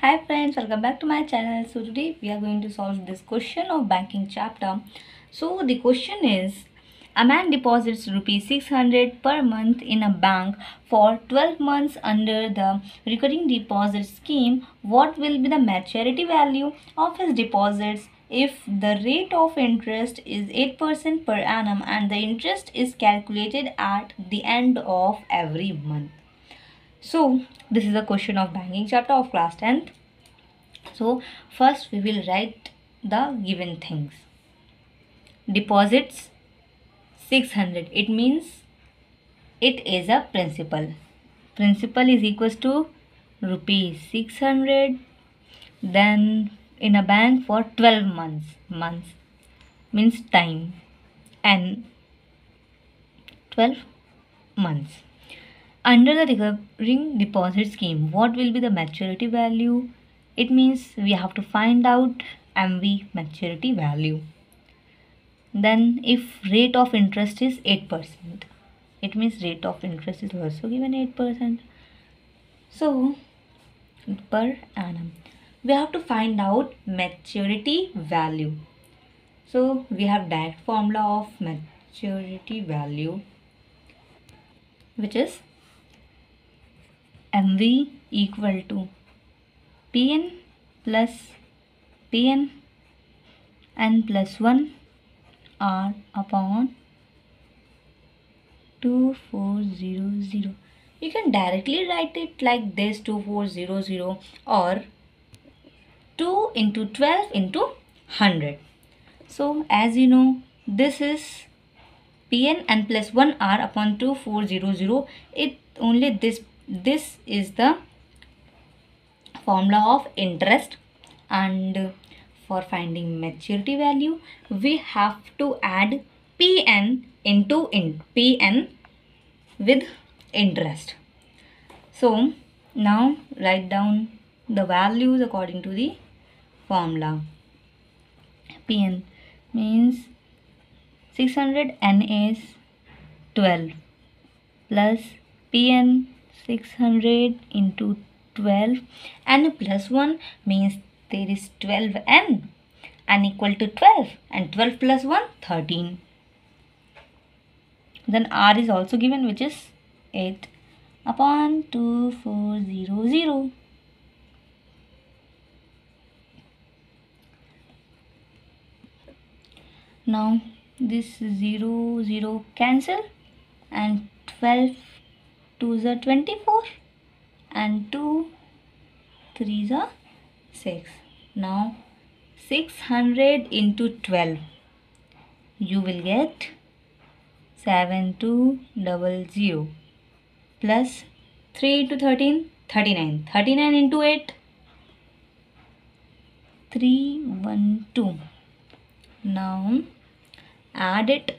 Hi friends, welcome back to my channel. So today we are going to solve this question of banking chapter. So the question is, a man deposits rupees 600 per month in a bank for 12 months under the recurring deposit scheme. What will be the maturity value of his deposits if the rate of interest is 8% per annum and the interest is calculated at the end of every month? So this is a question of banking chapter of class 10th. So first we will write the given things. Deposits 600. It means it is a principal. Principal is equals to rupees 600. Then in a bank for 12 months. Months means time. And 12 months. Under the recurring deposit scheme, what will be the maturity value? It means we have to find out MV maturity value. Then if rate of interest is 8%, it means rate of interest is also given 8%. So per annum, we have to find out maturity value. So we have direct formula of maturity value, which is MV equal to PN plus PN n plus 1 R upon 2400. You can directly write it like this, 2400, or 2 into 12 into 100. So as you know, this is Pn n plus 1 R upon 2400. It only this is the formula of interest, and for finding maturity value we have to add Pn into Pn with interest. So now write down the values according to the formula. Pn means 600 n is 12 plus Pn 600 into 12 and plus 1 means there is 12n equal to 12, and 12 plus 1 13. Then R is also given, which is 8 upon 2400. Now this 0 cancel, and 12 2s are 24 and 2 3s are 6. Now 600 into 12, you will get 7200 plus 3 into 13 39. 39 into 8 312. Now add it,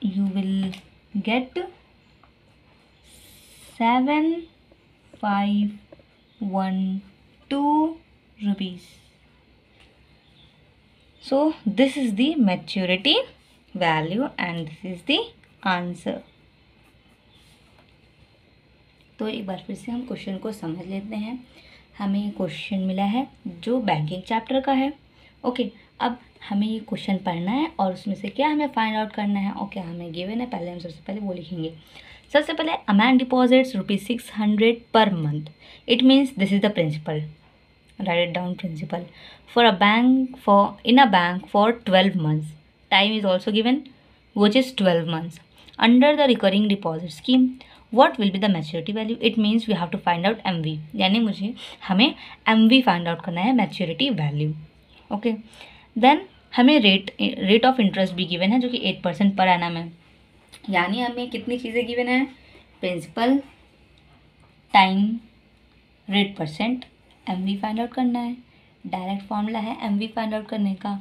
you will get 7512 rupees. So this is the maturity value and this is the answer. तो एक बार फिर से हम question को समझ लेते हैं. हमें क्वेश्चन मिला है जो बैंकिंग चैप्टर का है. ओके, अब हमें ये क्वेश्चन पढ़ना है और उसमें से क्या हमें फाइंड आउट करना है और क्या हमें गिवन है. पहले हम सबसे पहले वो लिखेंगे. सबसे पहले a man deposits rupees 600 per month. It means this is the principal. Write it down, principal. For a bank, in a bank for 12 months. Time is also given, which is 12 months. Under the recurring deposit scheme, what will be the maturity value? It means we have to find out MV. यानी हमें MV find out करना है, maturity value. Okay. Then हमें rate of interest भी given है जो कि 8% पर annum है. यानी हमें कितनी चीज़ें given है? Principal, time, rate percent. MV find out करना है. डायरेक्ट फॉर्मूला है MV फाइंड आउट करने का,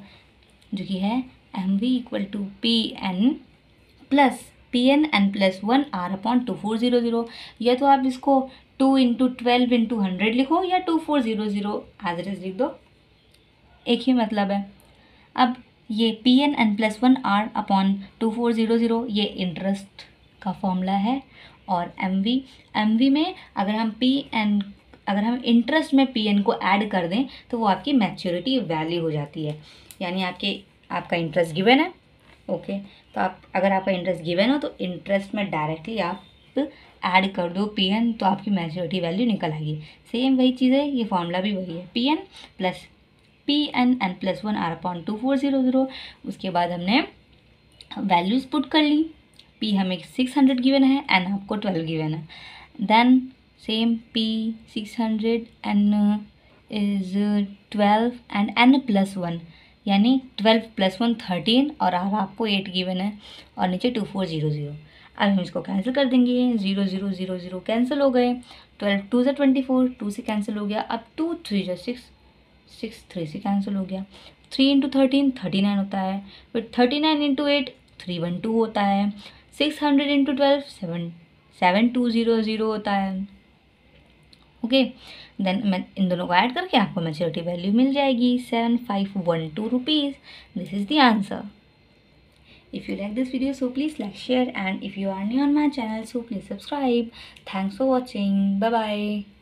जो कि है MV equal to PN plus PN n plus 1 R upon 2400. या तो आप इसको 2 इंटू 12 इंटू 100 लिखो या 2400 एज इट इज लिख दो, एक ही मतलब है. अब ये PN n plus 1 R upon 2400 ये इंटरेस्ट का फॉर्मूला है. और MV में अगर हम PN अगर हम इंटरेस्ट में पी एन को ऐड कर दें तो वो आपकी मैच्योरिटी वैल्यू हो जाती है। यानी आपका इंटरेस्ट गिवन है, ओके, तो अगर आपका इंटरेस्ट गिवन हो तो इंटरेस्ट में डायरेक्टली आप ऐड कर दो पी एन, तो आपकी मैच्योरिटी वैल्यू निकल आएगी। सेम वही चीज़ है, ये फॉर्मूला भी वही है, P N plus P N N plus 1 R upon 2400। उसके बाद हमने वैल्यूज़ पुट कर ली, पी हमें 600 गिवन है, एन आपको 12 गिवन है। Then same P 600 N is 12 and N plus 1 यानी 12 प्लस 1 13 और आर आपको 8 गिवन है और नीचे 2400। अब हम इसको कैंसिल कर देंगे, 0 0 0 0 कैंसिल हो गए, 12 2 से 24, 2 से कैंसिल हो गया, अब 2 3 से 6 6 3 से कैंसिल हो गया, 3 इंटू 13 39 होता है, फिर 39 इंटू 8 312 होता है, 600 इंटू 12 7200 होता है। ओके, देन मैं इन दोनों को ऐड करके आपको मैच्योरिटी वैल्यू मिल जाएगी 7512 rupees. This is the answer. If you like this video, so please like, share, and if you are new on my channel, so please subscribe. Thanks for watching. Bye bye.